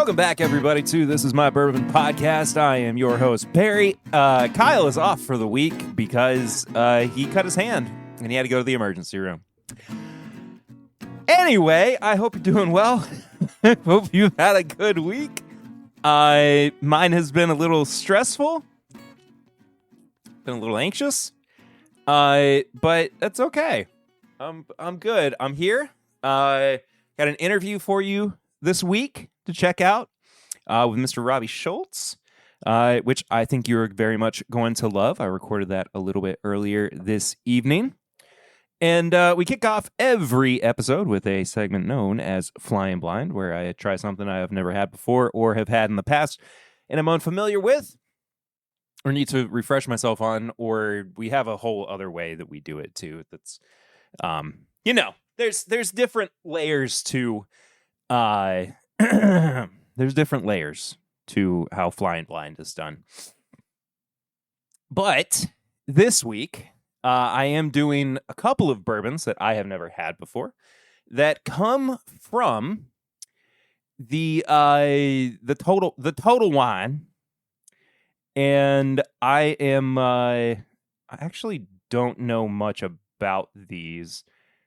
Welcome back, everybody, to This Is My Bourbon Podcast. I am your host, Barry. Kyle is off for the week because he cut his hand and he had to go to the emergency room. Anyway, I hope you're doing well. Hope you've had a good week. Mine has been a little stressful. Been a little anxious. But that's okay. I'm good. I'm here. Got an interview for you this week to check out with Mr. Robbie Shoults, which I think you're very much going to love. I recorded that a little bit earlier this evening. And we kick off every episode with a segment known as Flying Blind, where I try something I have never had before or have had in the past and I'm unfamiliar with or need to refresh myself on, or we have a whole other way that we do it too. That's, there's different layers to there's different layers to how Flying Blind is done. But this week, I am doing a couple of bourbons that I have never had before that come from the Total Wine, and I actually don't know much about these.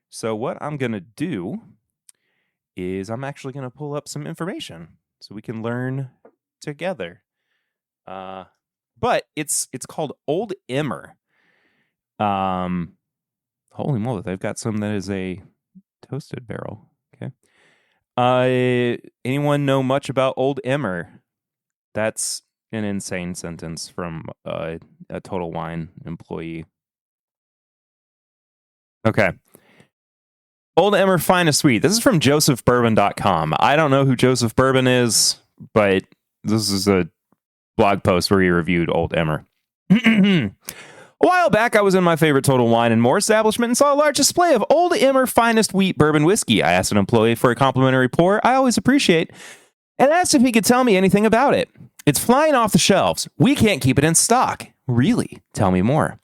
So what I'm gonna do is I'm actually going to pull up some information so we can learn together. But it's called Old Emmer. Holy moly, they've got some that is a toasted barrel. Okay. Anyone know much about Old Emmer? That's an insane sentence from a Total Wine employee. Okay. Old Emmer Finest Wheat. This is from josephbourbon.com. I don't know who Joseph Bourbon is, but this is a blog post where he reviewed Old Emmer. A while back, I was in my favorite Total Wine and More establishment and saw a large display of Old Emmer Finest Wheat Bourbon Whiskey. I asked an employee for a complimentary pour I always appreciate and asked if he could tell me anything about it. It's flying off the shelves. We can't keep it in stock. Really? Tell me more.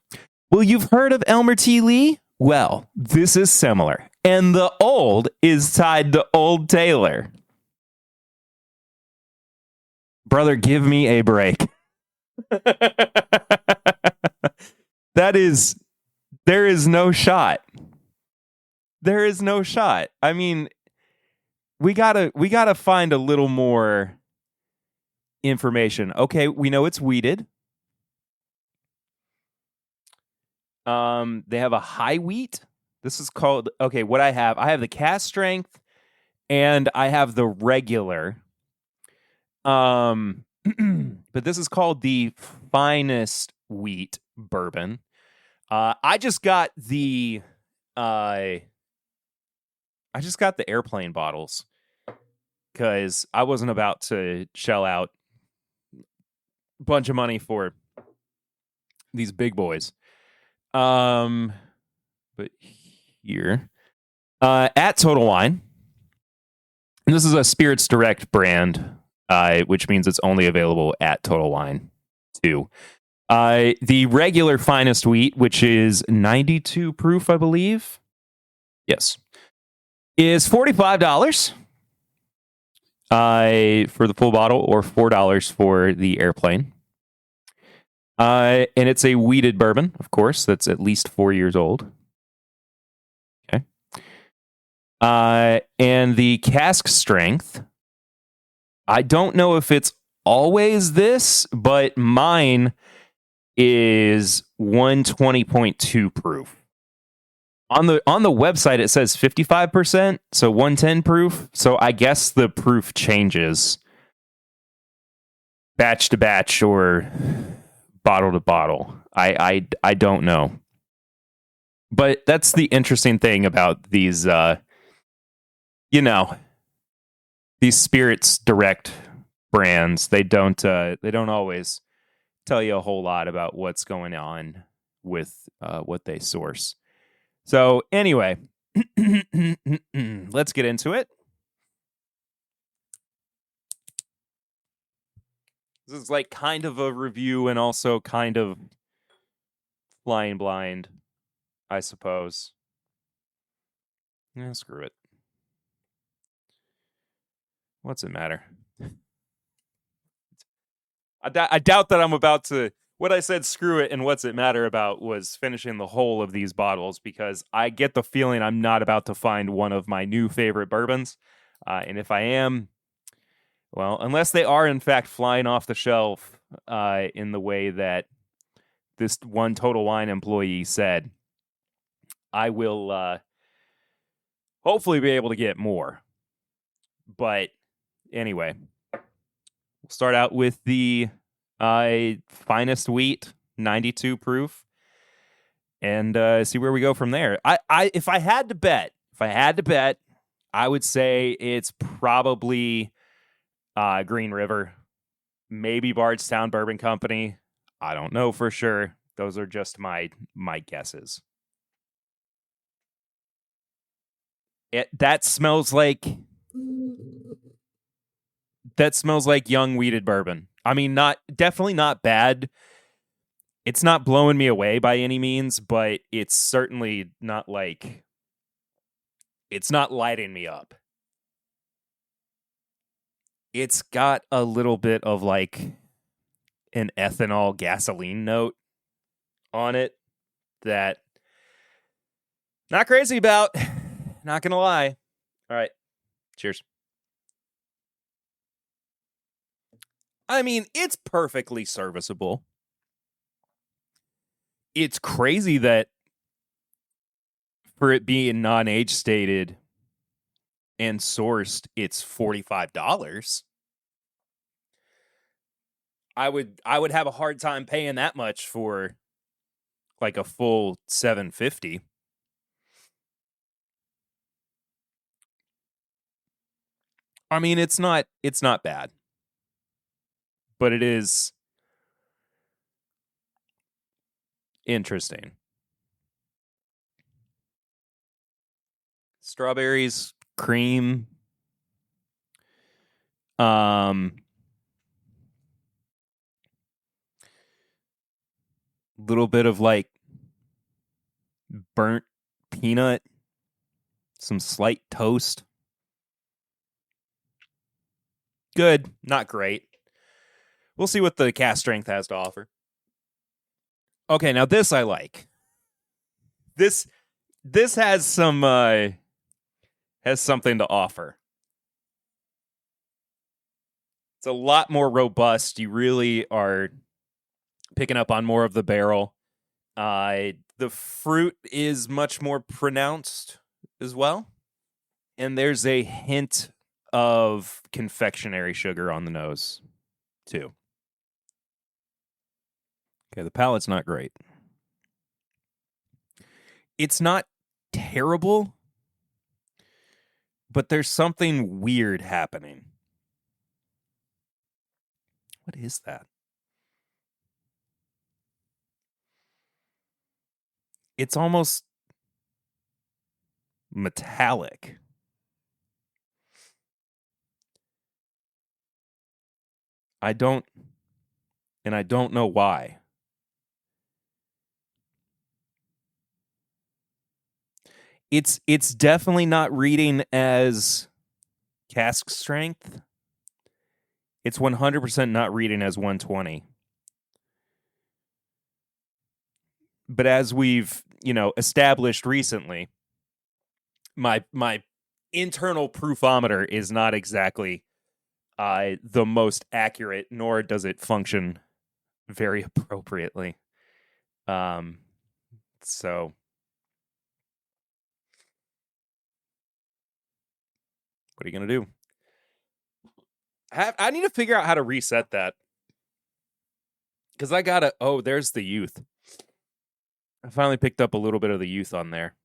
Well, you've heard of Elmer T. Lee? Well, this is similar. And the old is tied to Old Taylor. Brother, give me a break. There is no shot. There is no shot. I mean, we gotta find a little more information. Okay, we know it's wheated. They have a high wheat. This is called, okay, what I have the cast strength and I have the regular. But this is called the Finest Wheat Bourbon. I just got the airplane bottles because I wasn't about to shell out a bunch of money for these big boys. But here at Total Wine, and this is a Spirits Direct brand, which means it's only available at Total Wine too. The regular Finest Wheat, which is 92 proof, I believe, yes, is $45 for the full bottle, or $4 for the airplane. And it's a wheated bourbon, of course, that's at least 4 years old. Okay. And the cask strength, I don't know if it's always this, but mine is 120.2 proof. On the website, it says 55%, so 110 proof. So I guess the proof changes batch to batch or bottle to bottle. I don't know. But that's the interesting thing about these, these Spirits Direct brands. They don't always tell you a whole lot about what's going on with what they source. So anyway, let's get into it. This is like kind of a review and also kind of flying blind, I suppose. Yeah, screw it. What's it matter? I doubt that I'm about to. What I said, screw it, and what's it matter about was finishing the whole of these bottles because I get the feeling I'm not about to find one of my new favorite bourbons. And if I am, well, unless they are in fact flying off the shelf in the way that this one Total Wine employee said, I will hopefully be able to get more. But anyway, we'll start out with the finest wheat, 92 proof, and see where we go from there. If I had to bet, I would say it's probably Green River, maybe Bardstown Bourbon Company. I don't know for sure. Those are just my guesses. That smells like young wheated bourbon. I mean, definitely not bad. It's not blowing me away by any means, but it's certainly not like it's not lighting me up. It's got a little bit of like an ethanol gasoline note on it that not crazy about. Not gonna lie. All right. Cheers. I mean, it's perfectly serviceable. It's crazy that for it being non-age stated and sourced, it's $45. I would have a hard time paying that much for like a full $7.50. I mean, it's not bad. But it is interesting. Strawberries, cream, little bit of like burnt peanut, some slight toast. Good, not great. We'll see what the cast strength has to offer. Okay, now this I like. This has some has something to offer. It's a lot more robust. You really are picking up on more of the barrel. The fruit is much more pronounced as well. And there's a hint of confectionery sugar on the nose, too. Okay, the palate's not great. It's not terrible, but there's something weird happening. What is that? It's almost metallic. I don't know why. It's definitely not reading as cask strength. It's 100% not reading as 120. But as we've, established recently, my internal proofometer is not exactly the most accurate, nor does it function very appropriately. So what are you gonna do? I need to figure out how to reset that because I gotta. Oh, there's the youth. I finally picked up a little bit of the youth on there.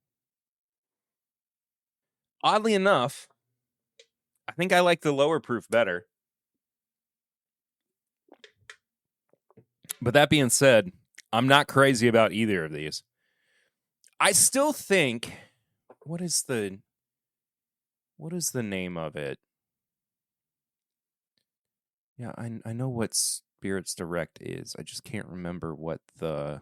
Oddly enough, I think I like the lower proof better. But that being said, I'm not crazy about either of these. I still think what is the name of it? Yeah, I know what Spirits Direct is. I just can't remember what the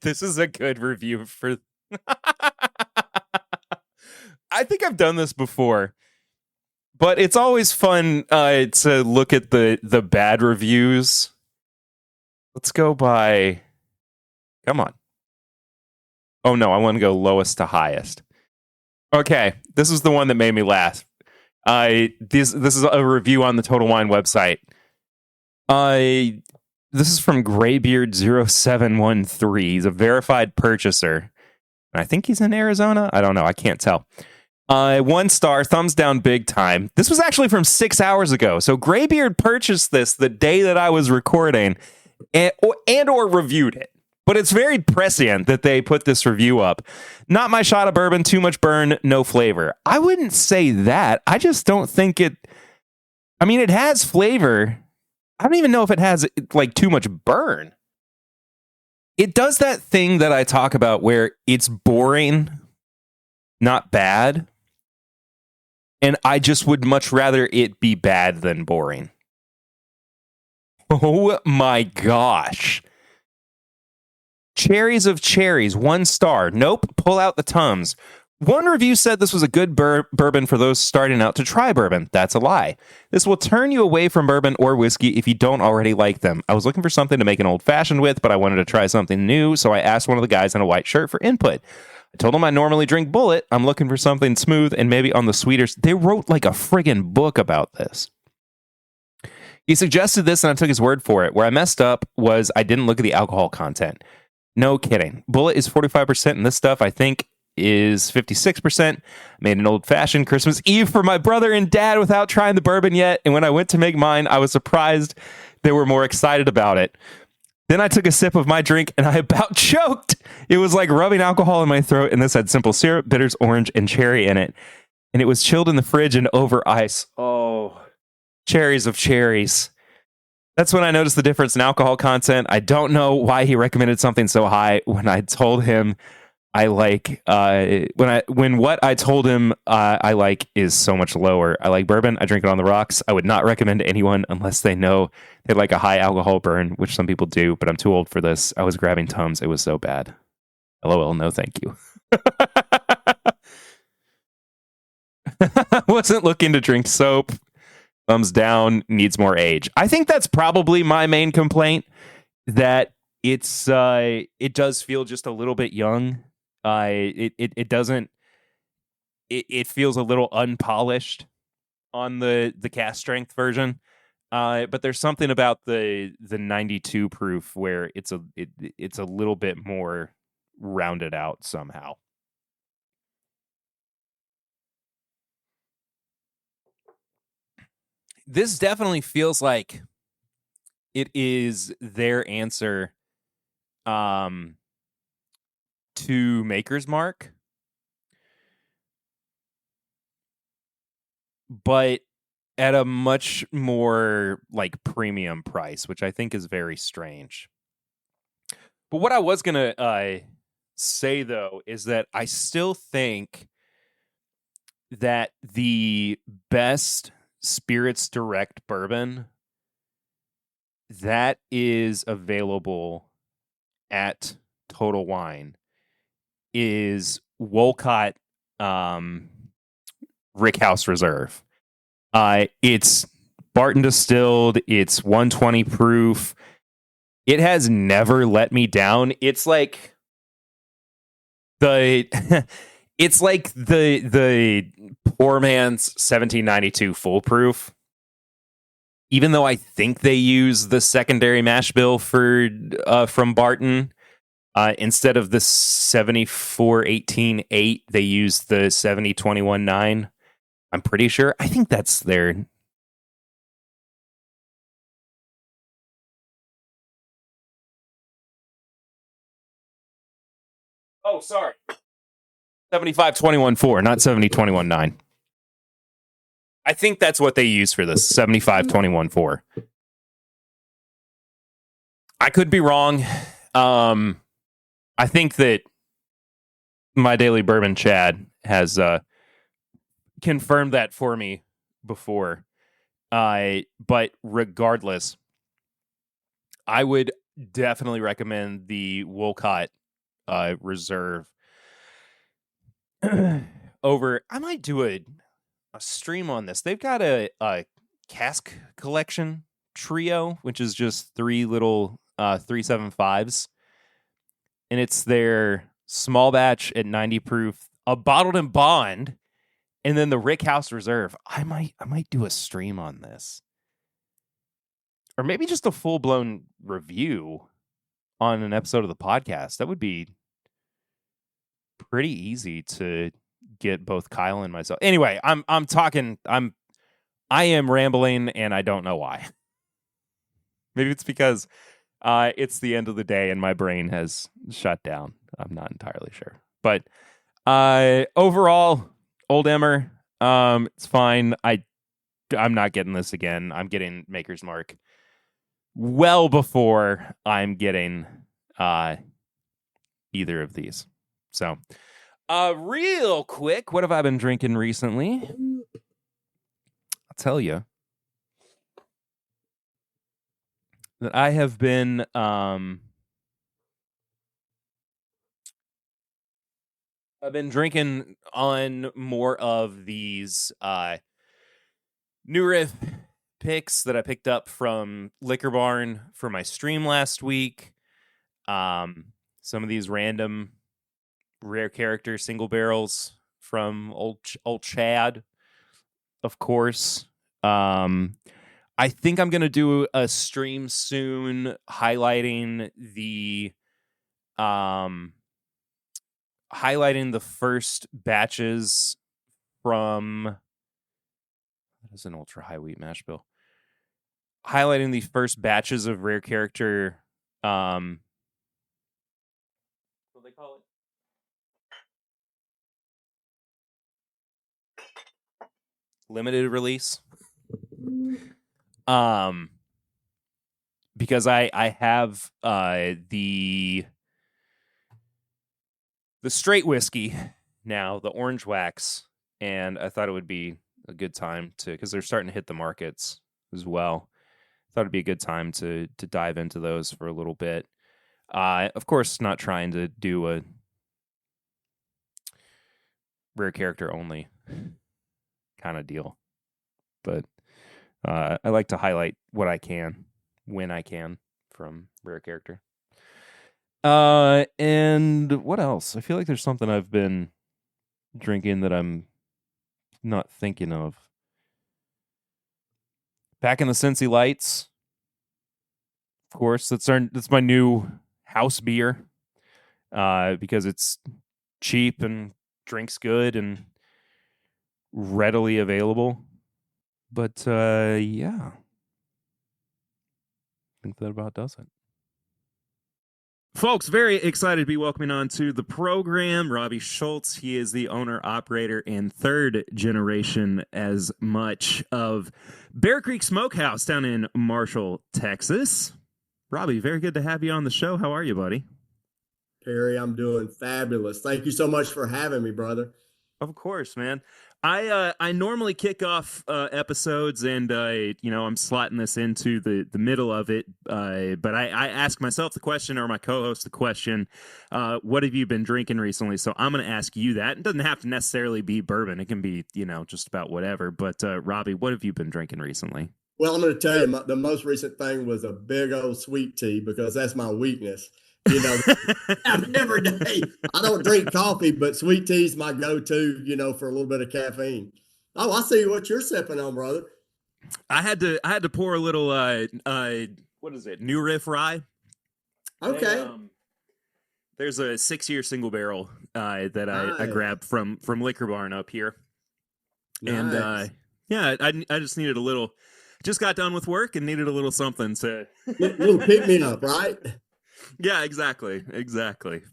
This is a good review for. I think I've done this before, but it's always fun to look at the bad reviews. Let's go by. Come on. Oh no, I want to go lowest to highest. Okay, this is the one that made me laugh. This is a review on the Total Wine website. This is from Graybeard0713. He's a verified purchaser. I think he's in Arizona. I don't know. I can't tell. 1 star, thumbs down big time. This was actually from 6 hours ago. So Graybeard purchased this the day that I was recording and or reviewed it. But it's very prescient that they put this review up. Not my shot of bourbon, too much burn, no flavor. I wouldn't say that. I just don't think it... I mean, it has flavor. I don't even know if it has like too much burn. It does that thing that I talk about where it's boring, not bad. And I just would much rather it be bad than boring. Oh my gosh. Cherries of cherries, 1 star. Nope, pull out the Tums. One review said this was a good bourbon for those starting out to try bourbon. That's a lie. This will turn you away from bourbon or whiskey if you don't already like them. I was looking for something to make an old-fashioned with, but I wanted to try something new, so I asked one of the guys in a white shirt for input. I told him I normally drink Bullet. I'm looking for something smooth and maybe on the sweeter... They wrote like a friggin' book about this. He suggested this and I took his word for it. Where I messed up was I didn't look at the alcohol content. No kidding. Bullet is 45% and this stuff, I think, is 56%. Made an old-fashioned Christmas Eve for my brother and dad without trying the bourbon yet. And when I went to make mine, I was surprised they were more excited about it. Then I took a sip of my drink and I about choked. It was like rubbing alcohol in my throat, and this had simple syrup, bitters, orange, and cherry in it. And it was chilled in the fridge and over ice. Oh, cherries of cherries. That's when I noticed the difference in alcohol content. I don't know why he recommended something so high when I told him I like when what I told him I like is so much lower. I like bourbon. I drink it on the rocks. I would not recommend to anyone unless they know they like a high alcohol burn, which some people do, but I'm too old for this. I was grabbing Tums. It was so bad. LOL, no thank you. Wasn't looking to drink soap. Thumbs down, needs more age. I think that's probably my main complaint, that it's it does feel just a little bit young. It doesn't. It feels a little unpolished on the cast strength version. But there's something about the 92 proof where it's a little bit more rounded out somehow. This definitely feels like it is their answer to Maker's Mark, but at a much more like premium price, which I think is very strange. But what I was gonna say though is that I still think that the best Spirits Direct bourbon that is available at Total Wine is Wolcott Rickhouse Reserve. It's Barton distilled. It's 120 proof. It has never let me down. It's like the it's like the poor man's 1792 full proof. Even though I think they use the secondary mash bill for from Barton, instead of the 74-18-8, they use the 70-21-9. I'm pretty sure. I think that's their. Oh, sorry. 75-21-4, not 70-21-9. I think that's what they use for this, 75-21-4. I could be wrong. I think that my Daily Bourbon Chad has confirmed that for me before. But regardless, I would definitely recommend the Wolcott Reserve. Over, I might do a stream on this. They've got a cask collection trio, which is just 3 little 375s, and it's their small batch at 90 proof, a bottled in bond, and then the Rick House Reserve. I might do a stream on this, or maybe just a full blown review on an episode of the podcast. That would be pretty easy to get both Kyle and myself. Anyway, I am rambling, and I don't know why. Maybe it's because it's the end of the day and my brain has shut down. I'm not entirely sure. But overall, Old Emmer, it's fine. I'm not getting this again. I'm getting Maker's Mark well before I'm getting either of these. So, real quick, what have I been drinking recently? I'll tell you that I have been I've been drinking on more of these New Riff picks that I picked up from Liquor Barn for my stream last week. Some of these random rare character single barrels from old Chad, of course. I think I'm gonna do a stream soon highlighting the first batches from, that is an ultra high wheat mash bill. Highlighting the first batches of rare character what do they call it? Limited release. Because I have the straight whiskey now, the orange wax, and I thought it would be a good time to, because they're starting to hit the markets as well. I thought it'd be a good time to dive into those for a little bit. Of course, not trying to do a rare character only kind of deal, but I like to highlight what I can when I can from rare character. And what else? I feel like there's something I've been drinking that I'm not thinking of. Back in the Cincy Lights, of course. That's my new house beer, because it's cheap and drinks good and readily available. But yeah, I think that about does it. Folks, very excited to be welcoming on to the program Robbie Shoults. He is the owner, operator, and third generation as much of Bear Creek Smokehouse down in Marshall, Texas. Robbie, very good to have you on the show. How are you, buddy? Perry, I'm doing fabulous. Thank you so much for having me, brother. Of course, man. I normally kick off episodes, and I'm slotting this into the middle of it. But I ask myself the question, or my co-host the question, what have you been drinking recently? So I'm going to ask you that. It doesn't have to necessarily be bourbon. It can be, just about whatever. But Robbie, what have you been drinking recently? Well, I'm going to tell you, the most recent thing was a big old sweet tea, because that's my weakness. Every day. I don't drink coffee, but sweet tea is my go-to, for a little bit of caffeine. Oh, I see what you're sipping on, brother. I had to pour a little what is it? New Riff rye. Okay. There's a 6-year single barrel that I grabbed from Liquor Barn up here. Nice. And I just needed a little, just got done with work and needed a little something to little pick me up, right? Yeah, exactly.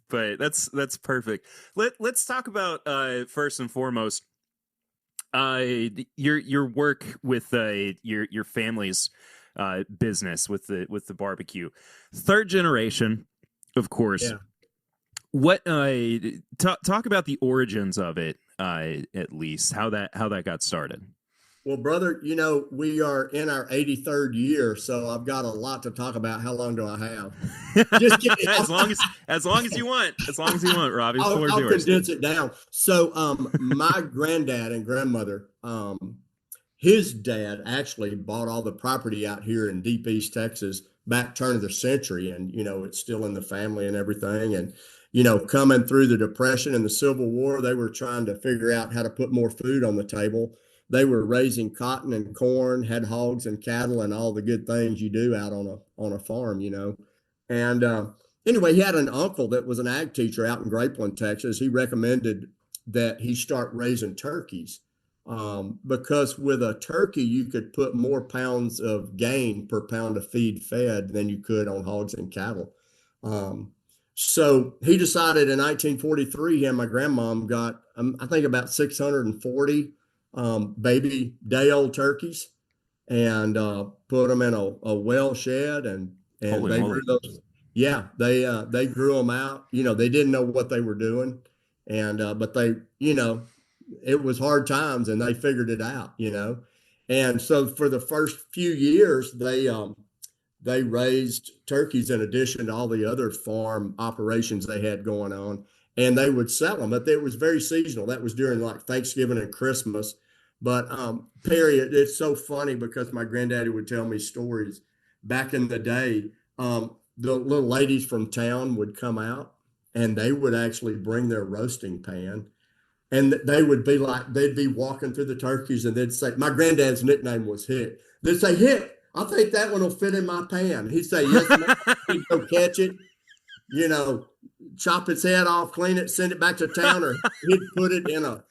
But that's perfect. Let's talk about first and foremost your work with your family's business with the barbecue. Third generation, of course. Yeah. What talk about the origins of it, at least how that got started. Well, brother, we are in our 83rd year, so I've got a lot to talk about. How long do I have? Just kidding. as long as you want. As long as you want, Robbie. The floor is I'll yours. condense it down. So, my granddad and grandmother, his dad actually bought all the property out here in deep East Texas back turn of the century, and it's still in the family and everything. And coming through the Depression and the Civil War, they were trying to figure out how to put more food on the table. They were raising cotton and corn, had hogs and cattle, and all the good things you do out on a farm. And anyway, he had an uncle that was an ag teacher out in Grapeland, Texas. He recommended that he start raising turkeys, because with a turkey, you could put more pounds of gain per pound of feed fed than you could on hogs and cattle. So he decided in 1943, he and my grandmom got, I think, about 640 baby day-old turkeys, and put them in a well shed, and Holy they moly. grew those. Yeah, they grew them out. They didn't know what they were doing, and but they, it was hard times, and they figured it out. And so for the first few years, they raised turkeys in addition to all the other farm operations they had going on, and they would sell them. But it was very seasonal. That was during like Thanksgiving and Christmas. But Perry, it's so funny because my granddaddy would tell me stories back in the day. The little ladies from town would come out, and they would actually bring their roasting pan, and they would be like, they'd be walking through the turkeys, and they'd say, my granddad's nickname was Hick. They'd say, Hick, I think that one will fit in my pan. He'd say, yes, ma'am. He'd go catch it, chop its head off, clean it, send it back to town, or he'd put it in a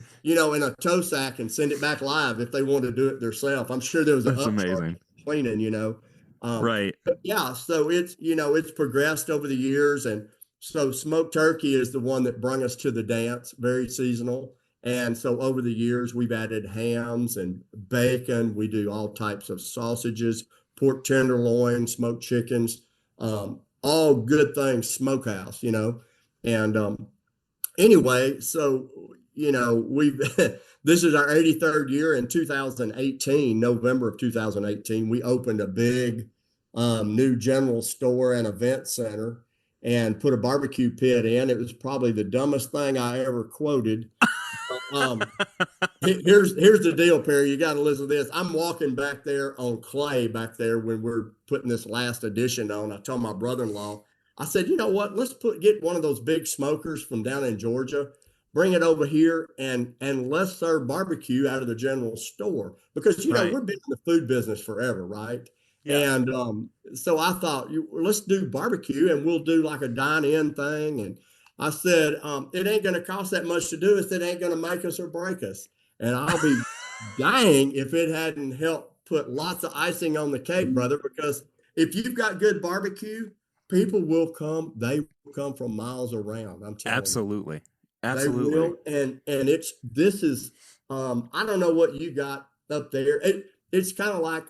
tow sack and send it back live if they wanted to do it themselves. I'm sure there was an That's amazing. cleaning. Right. But yeah, so it's progressed over the years, and so smoked turkey is the one that brought us to the dance, very seasonal. And so over the years, we've added hams and bacon. We do all types of sausages, pork tenderloin, smoked chickens, all good things, smokehouse, And anyway, so, we've, this is our 83rd year. In 2018, November of 2018, we opened a big new general store and event center and put a barbecue pit in. It was probably the dumbest thing I ever quoted. Here's the deal, Perry. You got to listen to this. I'm walking back there on clay back there when we're putting this last edition on. I told my brother-in-law, I said, you know what? Let's get one of those big smokers from down in Georgia, bring it over here, and let's serve barbecue out of the general store, because Right. we've been in the food business forever, right? Yeah. And so I thought, let's do barbecue, and we'll do like a dine-in thing. And I said, it ain't going to cost that much to do it. It ain't going to make us or break us. And I'll be dying if it hadn't helped put lots of icing on the cake, brother, because if you've got good barbecue, people will come. They will come from miles around. I'm telling Absolutely. you. Absolutely. They will. And this is, I don't know what you got up there. It's kind of like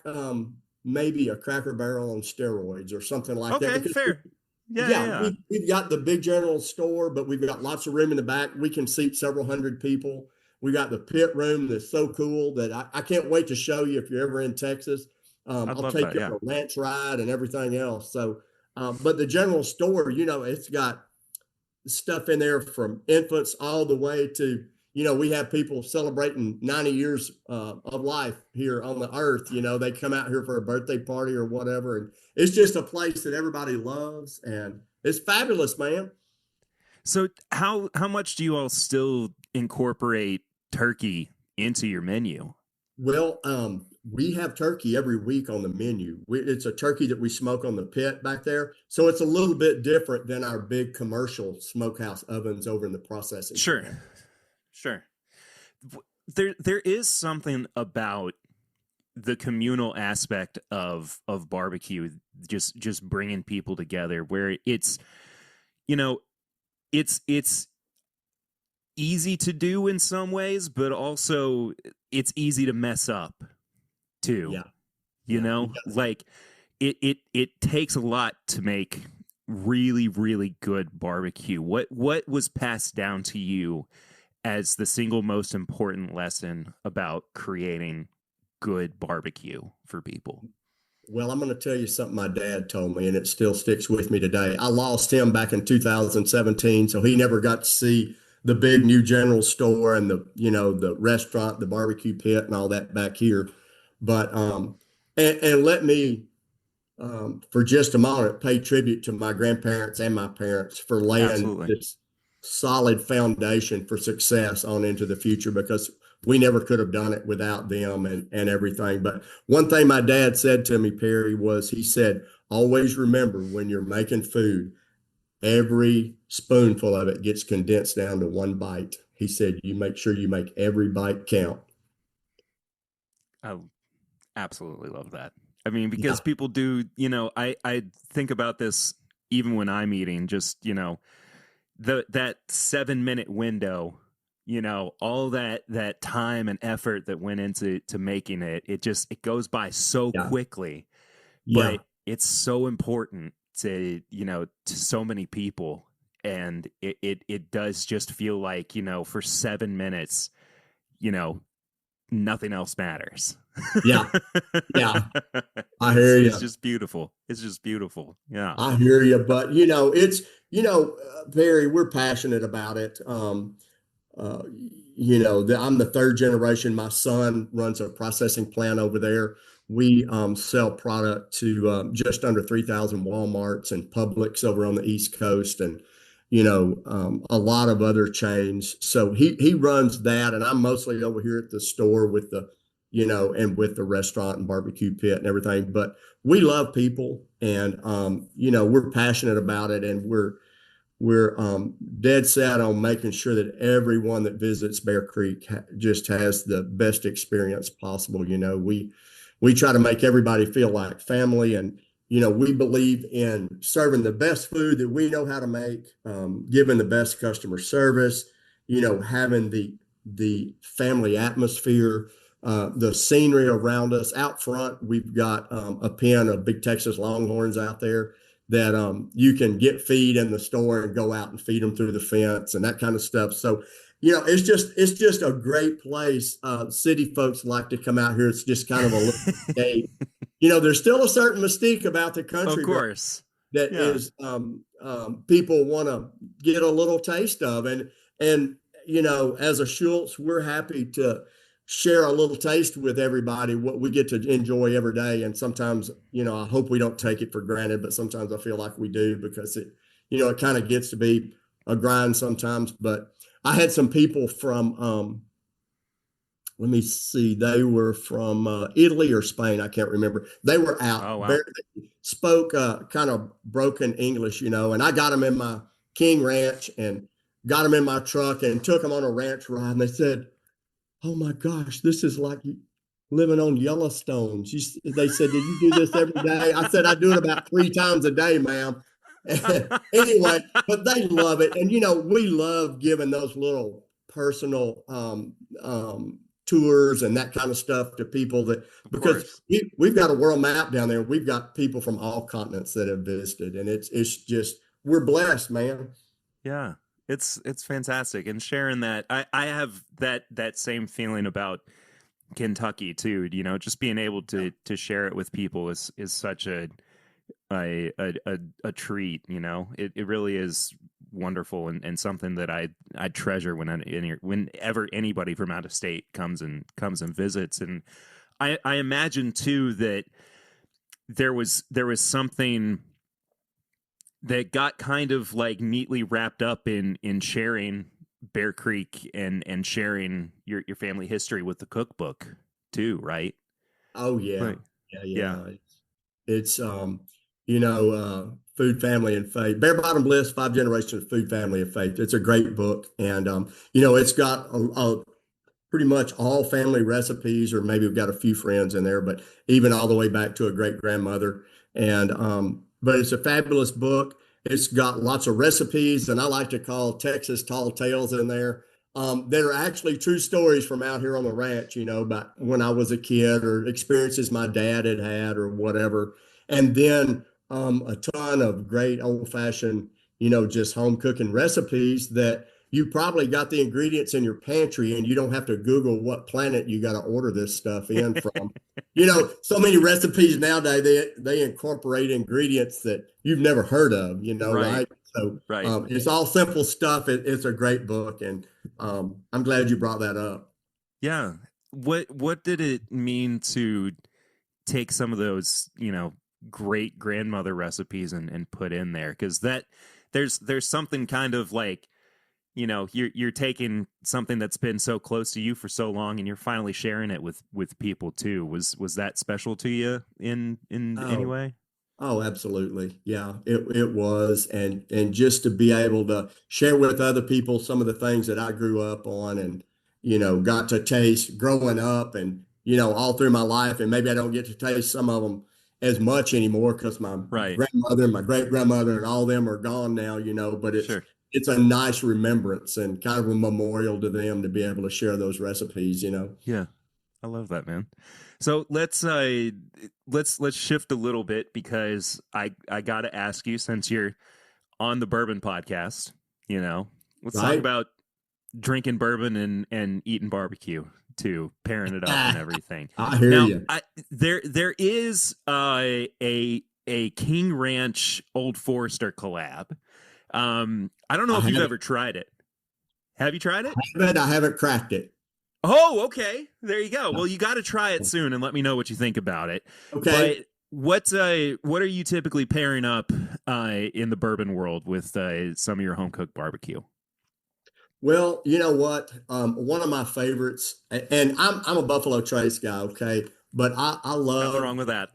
maybe a Cracker Barrel on steroids or something like that. Okay, fair. Yeah. We've got the big general store, but we've got lots of room in the back. We can seat several hundred people. We got the pit room that's so cool that I can't wait to show you if you're ever in Texas. I'll take you on a ranch ride and everything else. So, but the general store, it's got stuff in there from infants all the way to, we have people celebrating 90 years of life here on the earth. They come out here for a birthday party or whatever. And it's just a place that everybody loves. And it's fabulous, man. So how much do you all still incorporate turkey into your menu? Well, we have turkey every week on the menu. It's a turkey that we smoke on the pit back there. So it's a little bit different than our big commercial smokehouse ovens over in the processing. Sure. There is something about the communal aspect of barbecue, just bringing people together, where it's easy to do in some ways, but also it's easy to mess up too. Yeah. Like it takes a lot to make really, really good barbecue. What was passed down to you as the single most important lesson about creating good barbecue for people? Well, I'm going to tell you something my dad told me, and it still sticks with me today. I lost him back in 2017, so he never got to see the big new general store and the restaurant, the barbecue pit, and all that back here. But and let me for just a moment pay tribute to my grandparents and my parents for laying Absolutely. this solid foundation for success on into the future, because we never could have done it without them and everything. But one thing my dad said to me, Perry, was he said, always remember when you're making food, every spoonful of it gets condensed down to one bite. He said, you make sure you make every bite count. I absolutely love that. I mean, because Yeah. people do, I think about this even when I'm eating, just, that 7-minute window, all that time and effort that went into making it, it goes by so Yeah. quickly, Yeah. but it's so important to, to so many people. And it does just feel like, for 7 minutes, nothing else matters. Yeah. Yeah. I hear you. It's just beautiful. It's just beautiful. Yeah. I hear you, but it's Perry, we're passionate about it. Uh, I'm the third generation. My son runs a processing plant over there. We sell product to just under 3,000 Walmarts and Publix over on the East Coast, and a lot of other chains. So he runs that, and I'm mostly over here at the store with and with the restaurant and barbecue pit and everything. But we love people, and we're passionate about it, and we're dead set on making sure that everyone that visits Bear Creek just has the best experience possible. We try to make everybody feel like family, and we believe in serving the best food that we know how to make, giving the best customer service, having the family atmosphere. The scenery around us out front, we've got a pen of big Texas Longhorns out there that you can get feed in the store and go out and feed them through the fence and that kind of stuff. So, it's just a great place. City folks like to come out here. It's just kind of a little day. There's still a certain mystique about the country, Of course. that Yeah. is people want to get a little taste of, and as a Shoults, we're happy to share a little taste with everybody what we get to enjoy every day. And sometimes, I hope we don't take it for granted, but sometimes I feel like we do, because it kind of gets to be a grind sometimes. But I had some people from, let me see, they were from Italy or Spain. I can't remember. They were out. Oh, wow. They spoke kind of broken English, and I got them in my King Ranch and got them in my truck and took them on a ranch ride. And they said, oh my gosh, this is like living on Yellowstone. They said, did you do this every day? I said, I do it about 3 times a day, ma'am. Anyway, but they love it. And, we love giving those little personal tours and that kind of stuff to people because we've got a world map down there. We've got people from all continents that have visited, and it's just, we're blessed, man. Yeah. It's fantastic. And sharing that, I have that same feeling about Kentucky too. Just being able to share it with people is such a treat. It really is wonderful and something that I treasure whenever anybody from out of state comes and visits. And I imagine too that there was something that got kind of like neatly wrapped up in sharing Bear Creek and sharing your family history with the cookbook too, right? Oh yeah. Right. Yeah. It's Food, Family, and Faith. Bare Bottom Bliss, 5 Generations of Food, Family, and Faith. It's a great book, and it's got pretty much all family recipes, or maybe we've got a few friends in there, but even all the way back to a great grandmother. And but it's a fabulous book. It's got lots of recipes, and I like to call Texas tall tales in there that are actually true stories from out here on the ranch, about when I was a kid, or experiences my dad had or whatever. And then a ton of great old fashioned, just home cooking recipes that you probably got the ingredients in your pantry and you don't have to Google what planet you got to order this stuff in from. So many recipes nowadays, they incorporate ingredients that you've never heard of, Right. right? So Right. it's all simple stuff. It's a great book. And I'm glad you brought that up. Yeah. What did it mean to take some of those, great grandmother recipes and put in there? Because there's something kind of like, you're taking something that's been so close to you for so long, and you're finally sharing it with people too. Was that special to you in any way? Oh, absolutely. Yeah, it was. And just to be able to share with other people some of the things that I grew up on and, got to taste growing up and, all through my life. And maybe I don't get to taste some of them as much anymore because my Right. grandmother and my great grandmother and all of them are gone now, but Sure. it's a nice remembrance and kind of a memorial to them to be able to share those recipes. Yeah. I love that, man. So let's shift a little bit, because I got to ask you, since you're on the Bourbon podcast, let's talk about drinking bourbon and eating barbecue too, pairing it up and everything. I hear you. There is a King Ranch Old Forester collab. I don't know if you've ever tried it. Have you tried it? I haven't cracked it. Oh, okay. There you go. Well, you got to try it soon and let me know what you think about it. Okay. But what are you typically pairing up in the bourbon world with some of your home cooked barbecue? Well, you know what? One of my favorites, and I'm a Buffalo Trace guy, okay, but I love. Nothing wrong with that.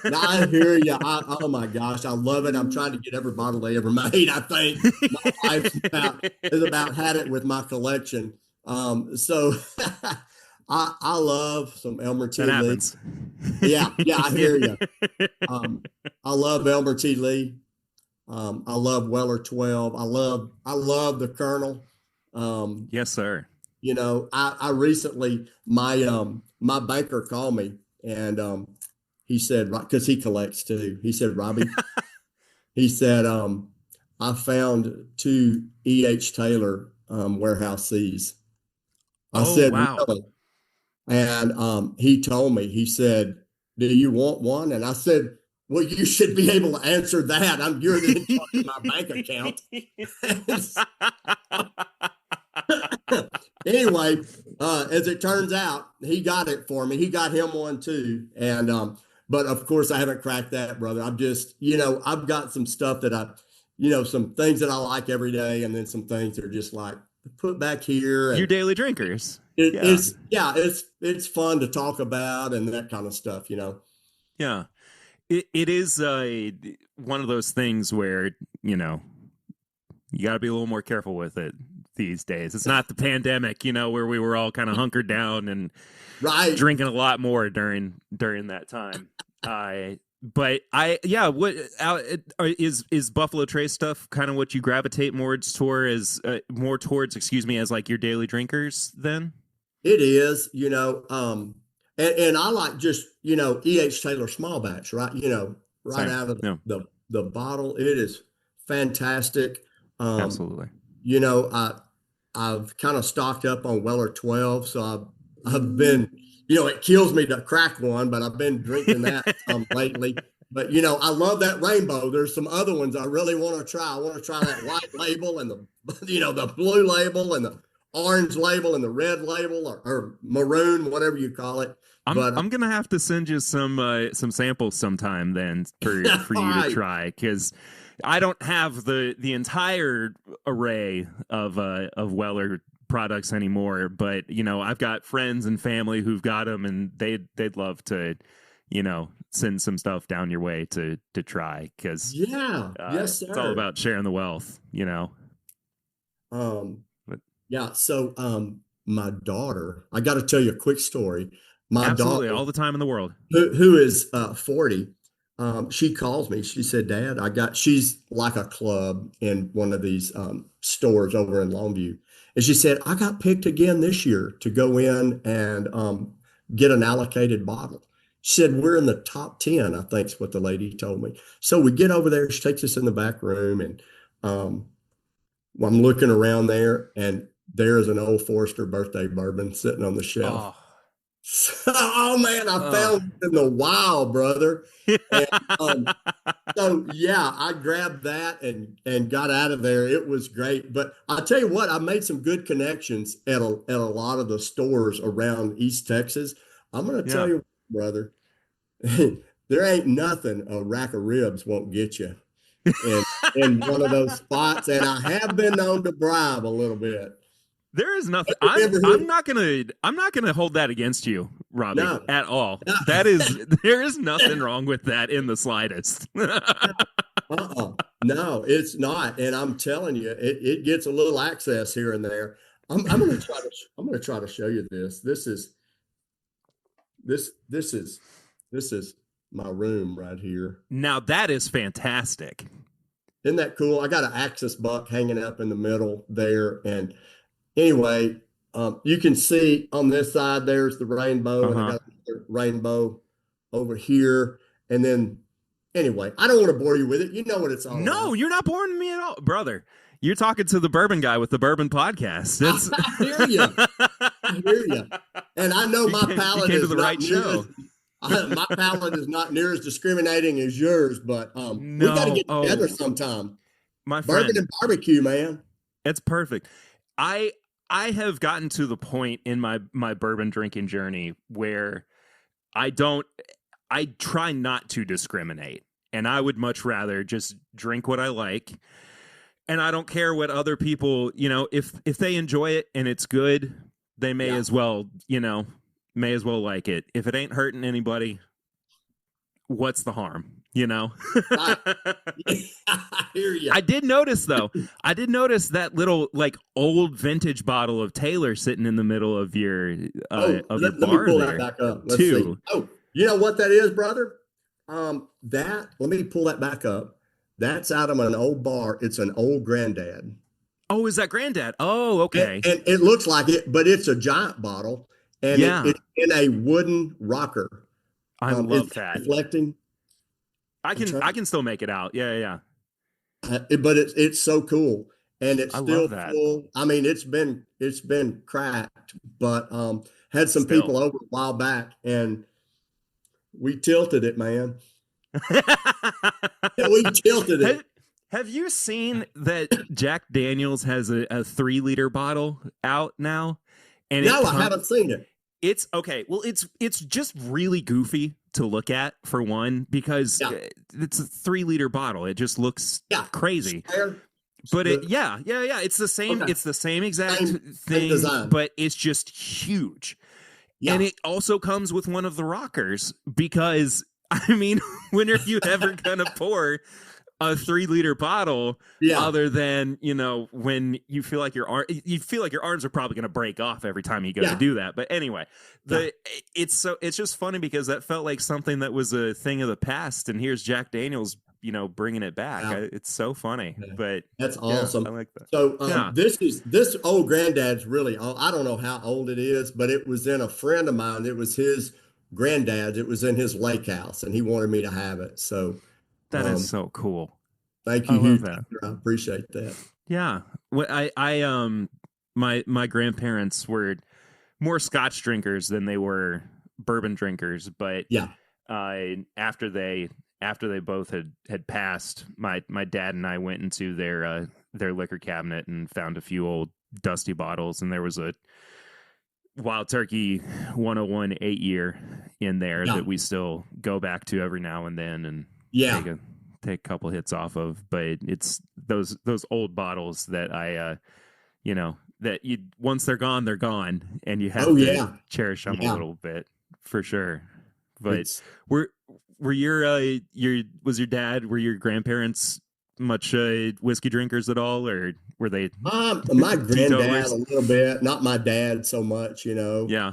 I hear you. Oh my gosh, I love it. I'm trying to get every bottle they ever made. I think my wife's about had it with my collection. So I love some Elmer T. That Lee. happens. Yeah, I hear you. I love Elmer T. Lee. I love Weller 12. I love the Colonel. Yes, sir. I recently my banker called me and he said, because he collects too. He said, Robbie, he said, I found 2 E.H. Taylor Warehouse C's. I said, wow. Really? And he told me, he said, do you want one? And I said, well, you should be able to answer that. You're in charge of my bank account. Anyway, as it turns out, he got it for me. He got him one too. And but of course I haven't cracked that, brother. I'm just, I've got some stuff that some things that I like every day, and then some things that are just like put back here. And your daily drinkers. It's fun to talk about and that kind of stuff, Yeah. It is one of those things where, you got to be a little more careful with it these days. It's not the pandemic, where we were all kind of hunkered down and drinking a lot more during that time. But is Buffalo Trace stuff kind of what you gravitate more towards, as like your daily drinkers then? It is, and I like just, E.H. Taylor small batch, right? Out of the bottle. It is fantastic. Absolutely. I've kind of stocked up on Weller 12, so I've been, it kills me to crack one, but I've been drinking that lately. But I love that rainbow. There's some other ones I really want to try. I want to try that white label and the the blue label and the orange label and the red label or maroon, whatever you call it. I'm gonna have to send you some samples sometime then for you to try, because I don't have the entire array of Weller products anymore, but I've got friends and family who've got them, and they'd love to send some stuff down your way to try, because yes, sir. It's all about sharing the wealth, So my daughter, I got to tell you a quick story. My Absolutely, daughter, all the time in the world, who is 40, she calls me. She said, Dad, she's like a club in one of these stores over in Longview. And she said, I got picked again this year to go in and get an allocated bottle. She said, we're in the top 10, I think is what the lady told me. So we get over there. She takes us in the back room and I'm looking around there, and there is an Old Forester birthday bourbon sitting on the shelf. Oh, Oh man, I found it in the wild, brother. And so yeah, I grabbed that and got out of there. It was great. But I tell you what, I made some good connections at a lot of the stores around East Texas. I'm gonna tell you, brother, there ain't nothing a rack of ribs won't get you in one of those spots. And I have been known to bribe a little bit. There is nothing. I'm not gonna hold that against you, Robbie, at all. No. There is nothing wrong with that in the slightest. No, it's not. And I'm telling you, it gets a little access here and there. I'm gonna try to show you this. This is my room right here. Now that is fantastic. Isn't that cool? I got an Axis buck hanging up in the middle there, and anyway, you can see on this side there's the rainbow, and I got another rainbow over here. And then, anyway, I don't want to bore you with it. You know what it's all about. No, you're not boring me at all, brother. You're talking to the bourbon guy with the Bourbon Podcast. I hear you. I hear you. And I know my palate is the right show. My palate is not near as discriminating as yours, but we got to get together sometime. My friend, bourbon and barbecue, man. It's perfect. I have gotten to the point in my bourbon drinking journey where I try not to discriminate, and I would much rather just drink what I like, and I don't care what other people, if they enjoy it and it's good, they may as well, like it. If it ain't hurting anybody, what's the harm? I hear you. I did notice that little like old vintage bottle of Taylor sitting in the middle of your let bar me pull there that back up. Let's too. See. Oh, you know what that is, brother? Let me pull that back up. That's out of an old bar. It's an old Granddad. Oh, is that Granddad? Oh, okay. And it looks like it, but it's a giant bottle, and it's in a wooden rocker. I love that. Reflecting. I can still make it out. Yeah. But it's so cool, and it's still full. I mean, it's been cracked, but had some people over a while back, and we tilted it, man. We tilted it. Have you seen that Jack Daniels has a 3-liter bottle out now? And no, I haven't seen it. It's okay. Well, it's just really goofy to look at, for one, because it's a 3-liter bottle. It just looks crazy. But it's the same. Okay. It's the same exact thing, but it's just huge. Yeah. And it also comes with one of the rockers, because I mean, when are you ever gonna pour a 3-liter bottle other than, when you feel like your arms are probably going to break off every time you go to do that. But anyway, it's just funny because that felt like something that was a thing of the past. And here's Jack Daniels, bringing it back. Yeah. It's so funny, but that's awesome. I like that. So this old Granddad's really old. I don't know how old it is, but it was in a friend of mine. It was his granddad's. It was in his lake house, and he wanted me to have it. So that is so cool. Thank you. I love that. I appreciate that. Yeah. Well, my grandparents were more Scotch drinkers than they were bourbon drinkers, but after they both had passed, my dad and I went into their liquor cabinet and found a few old dusty bottles, and there was a Wild Turkey 101 8-year in there that we still go back to every now and then, and take a couple hits off of. But it's those old bottles that I that you, once they're gone, and you have to cherish them a little bit, for sure. But were your grandparents much whiskey drinkers at all, or were they? My granddad a little bit, not my dad so much, Yeah.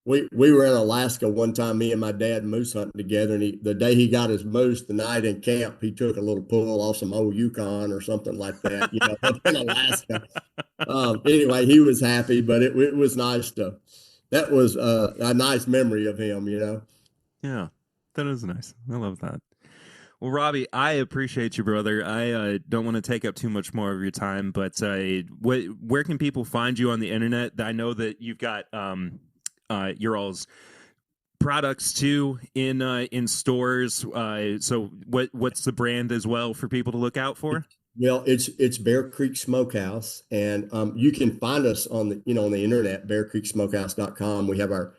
We were in Alaska one time, me and my dad moose hunting together, and the day he got his moose, the night in camp, he took a little pull off some old Yukon or something like that, up in Alaska. Anyway, he was happy, but it was nice that was a nice memory of him, Yeah, that is nice. I love that. Well, Robbie, I appreciate you, brother. I don't want to take up too much more of your time, but where can people find you on the internet? I know that you've got your all's products too in stores. So what's the brand as well for people to look out for? Well, it's Bear Creek Smokehouse, and you can find us on the on the internet, bearcreeksmokehouse.com. We have our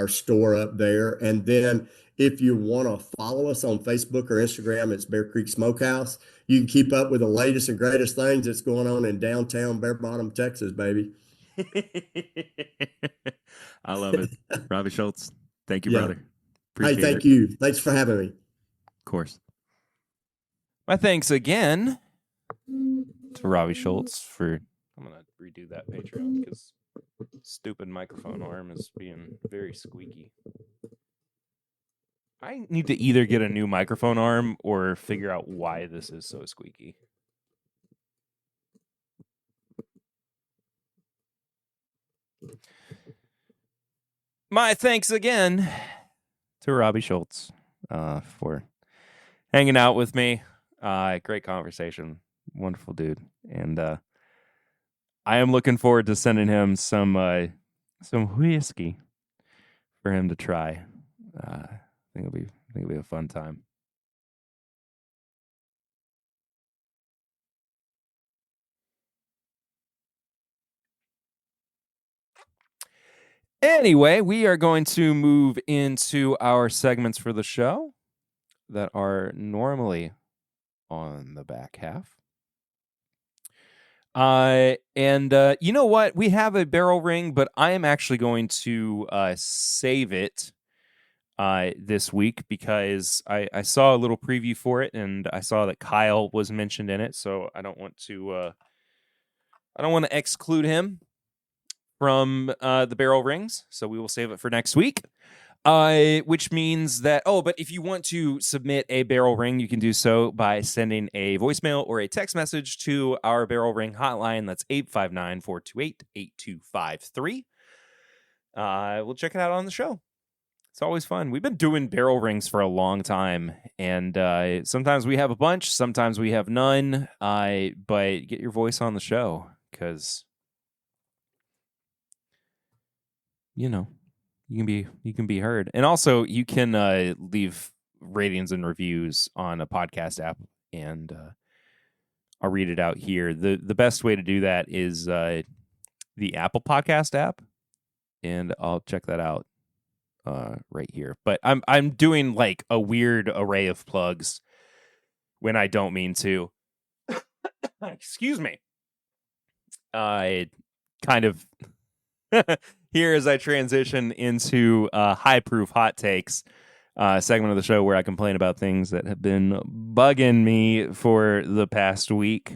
store up there, and then if you want to follow us on Facebook or Instagram, it's Bear Creek Smokehouse. You can keep up with the latest and greatest things that's going on in downtown Bear Bottom, Texas, baby. I love it. Robbie Shoults, thank you, Yeah. brother. Appreciate thank you. Thanks for having me. Of course. My thanks again to Robbie Shoults for. I'm gonna redo that Patreon because stupid microphone arm is being very squeaky. I need to either get a new microphone arm or figure out why this is so squeaky. My thanks again to Robbie Shoults for hanging out with me. Great conversation. Wonderful dude. And I am looking forward to sending him some whiskey for him to try. I think it'll be a fun time. Anyway, we are going to move into our segments for the show that are normally on the back half. And you know what? We have a barrel ring, but I am actually going to save it this week because I saw a little preview for it, and I saw that Kyle was mentioned in it, so I don't want to exclude him from the barrel rings, so we will save it for next week. Which means that, but if you want to submit a barrel ring, you can do so by sending a voicemail or a text message to our barrel ring hotline. That's 859-428-8253. We'll check it out on the show. It's always fun. We've been doing barrel rings for a long time, and sometimes we have a bunch, sometimes we have none. But get your voice on the show, because you can be heard. And also you can leave ratings and reviews on a podcast app, and I'll read it out here. The best way to do that is the Apple Podcast app, and I'll check that out right here. But I'm doing like a weird array of plugs when I don't mean to. Excuse me. I kind of here as I transition into High Proof Hot Takes, segment of the show where I complain about things that have been bugging me for the past week.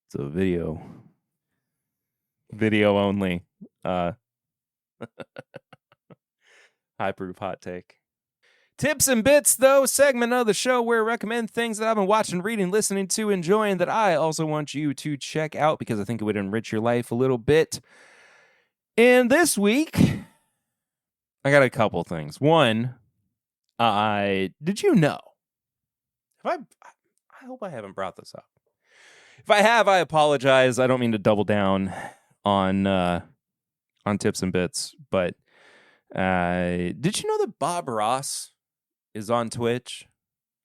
It's a video only High Proof Hot Take. Tips and Bits, though, segment of the show where I recommend things that I've been watching, reading, listening to, enjoying that I also want you to check out because I think it would enrich your life a little bit. And this week, I got a couple things. One, did you know? I hope I haven't brought this up. If I have, I apologize. I don't mean to double down on Tips and Bits, but did you know that Bob Ross is on Twitch?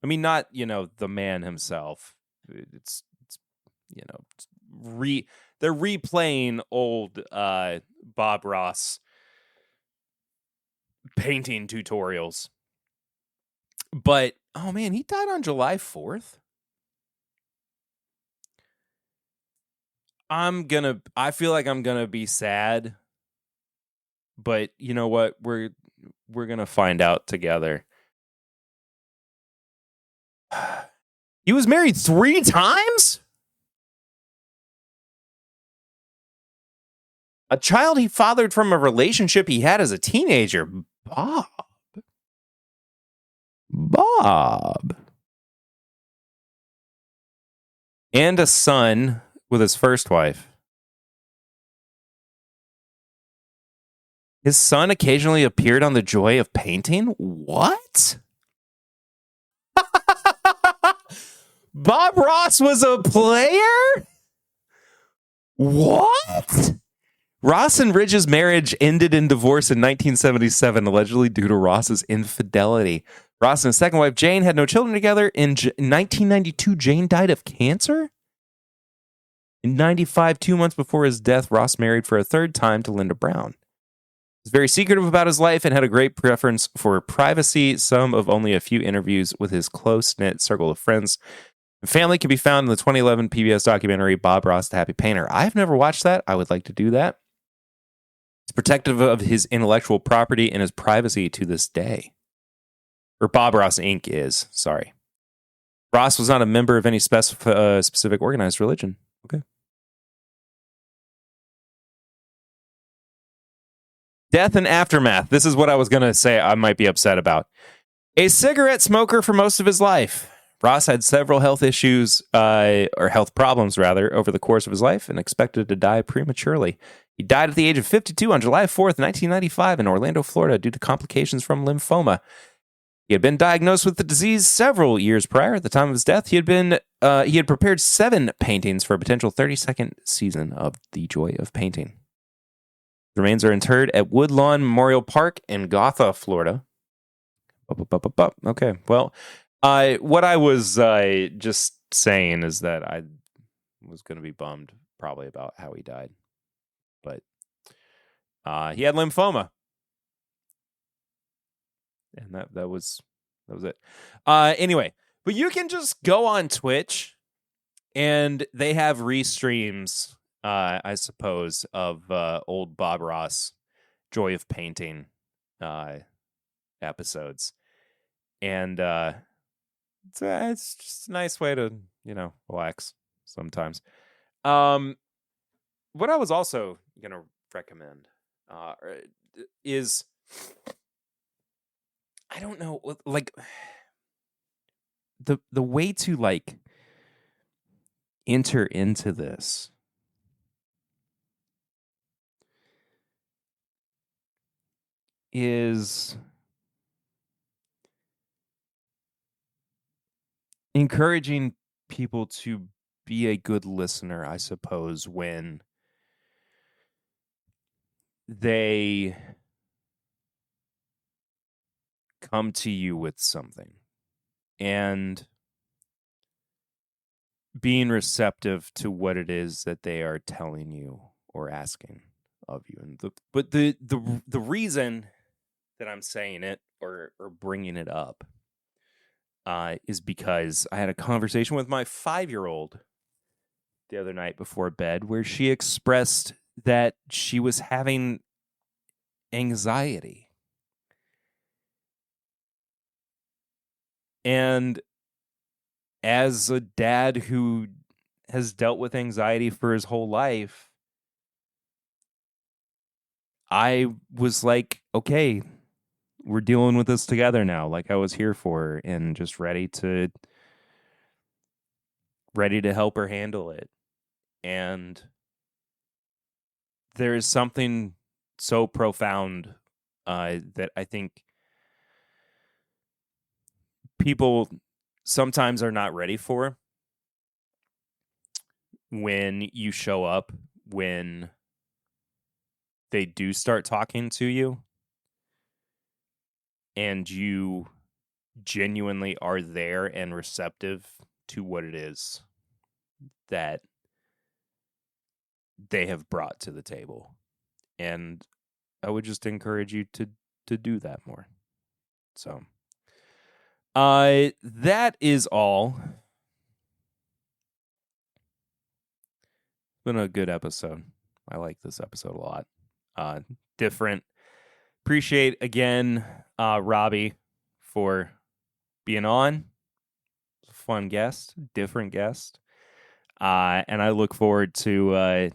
I mean, not, the man himself. It's they're replaying old Bob Ross painting tutorials. But oh man, he died on July 4th. I feel like I'm gonna be sad, but you know what? We're gonna find out together. He was married 3 times? A child he fathered from a relationship he had as a teenager. Bob. And a son with his first wife. His son occasionally appeared on The Joy of Painting? What? Bob Ross was a player? What? Ross and Ridge's marriage ended in divorce in 1977, allegedly due to Ross's infidelity. Ross and his second wife, Jane, had no children together. In 1992, Jane died of cancer? In 95, 2 months before his death, Ross married for a third time to Linda Brown. He was very secretive about his life and had a great preference for privacy. Some of only a few interviews with his close-knit circle of friends and family can be found in the 2011 PBS documentary Bob Ross, the Happy Painter. I've never watched that. I would like to do that. He's protective of his intellectual property and his privacy to this day. Or Bob Ross Inc. is. Sorry. Ross was not a member of any specific organized religion. Okay. Death and aftermath. This is what I was going to say I might be upset about. A cigarette smoker for most of his life. Ross had several health issues, or health problems, rather, over the course of his life and expected to die prematurely. He died at the age of 52 on July 4th, 1995 in Orlando, Florida, due to complications from lymphoma. He had been diagnosed with the disease several years prior. At the time of his death, he had prepared 7 paintings for a potential 32nd season of The Joy of Painting. The remains are interred at Woodlawn Memorial Park in Gotha, Florida. Okay, well, what I was just saying is that I was going to be bummed probably about how he died. But he had lymphoma. And that was it. Anyway, but you can just go on Twitch and they have restreams, I suppose, of old Bob Ross Joy of Painting episodes. And it's just a nice way to, relax sometimes. What I was also going to recommend is, I don't know, like the way to like enter into this is encouraging people to be a good listener, I suppose, when they come to you with something and being receptive to what it is that they are telling you or asking of you. And the reason that I'm saying it or bringing it up is because I had a conversation with my 5-year-old the other night before bed where she expressed that she was having anxiety. And as a dad who has dealt with anxiety for his whole life, I was like, okay, we're dealing with this together now. Like I was here for her and just ready to help her handle it. And there is something so profound that I think people sometimes are not ready for when you show up, when they do start talking to you and you genuinely are there and receptive to what it is that they have brought to the table. And I would just encourage you to do that more. So that is all. It's been a good episode. I like this episode a lot. Different. Appreciate again, Robbie, for being on. Fun guest, different guest. And I look forward to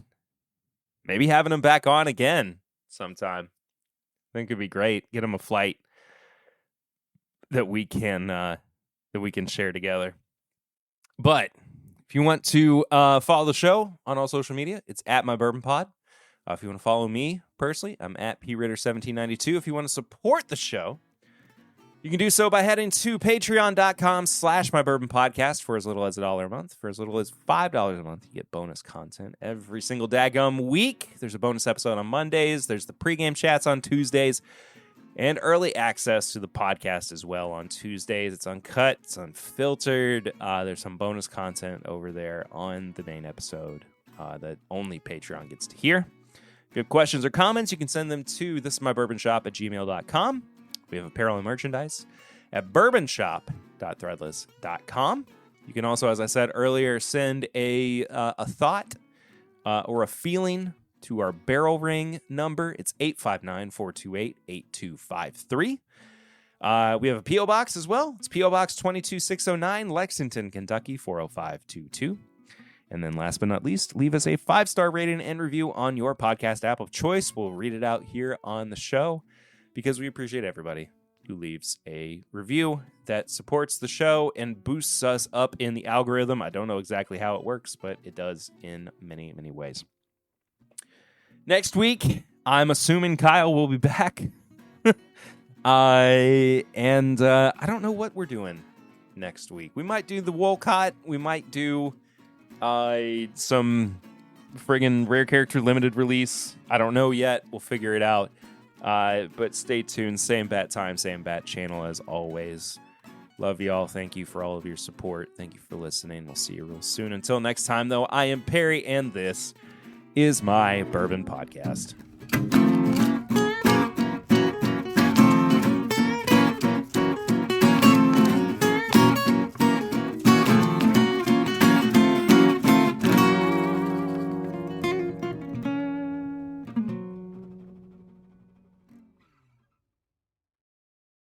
maybe having him back on again sometime. I think it'd be great. Get him a flight that we can share together. But if you want to follow the show on all social media, it's at My Bourbon Pod. If you want to follow me personally, I'm at pritter1792. If you want to support the show, you can do so by heading to patreon.com/mybourbonpodcast for as little as $1 a month. For as little as $5 a month, you get bonus content every single daggum week. There's a bonus episode on Mondays. There's the pregame chats on Tuesdays. And early access to the podcast as well on Tuesdays. It's uncut. It's unfiltered. There's some bonus content over there on the main episode that only Patreon gets to hear. If you have questions or comments, you can send them to thisismybourbonshop@gmail.com. We have apparel and merchandise at bourbonshop.threadless.com. You can also, as I said earlier, send a thought or a feeling to our barrel ring number. It's 859-428-8253. We have a P.O. Box as well. It's P.O. Box 22609, Lexington, Kentucky, 40522. And then last but not least, leave us a 5-star rating and review on your podcast app of choice. We'll read it out here on the show because we appreciate everybody who leaves a review that supports the show and boosts us up in the algorithm. I don't know exactly how it works, but it does in many, many ways. Next week, I'm assuming Kyle will be back. I don't know what we're doing next week. We might do the Wolcott. We might do some friggin' rare character limited release. I don't know yet. We'll figure it out. But stay tuned. Same bat time, same bat channel as always. Love y'all. Thank you for all of your support. Thank you for listening. We'll see you real soon. Until next time, though, I am Perry, and this is My Bourbon Podcast.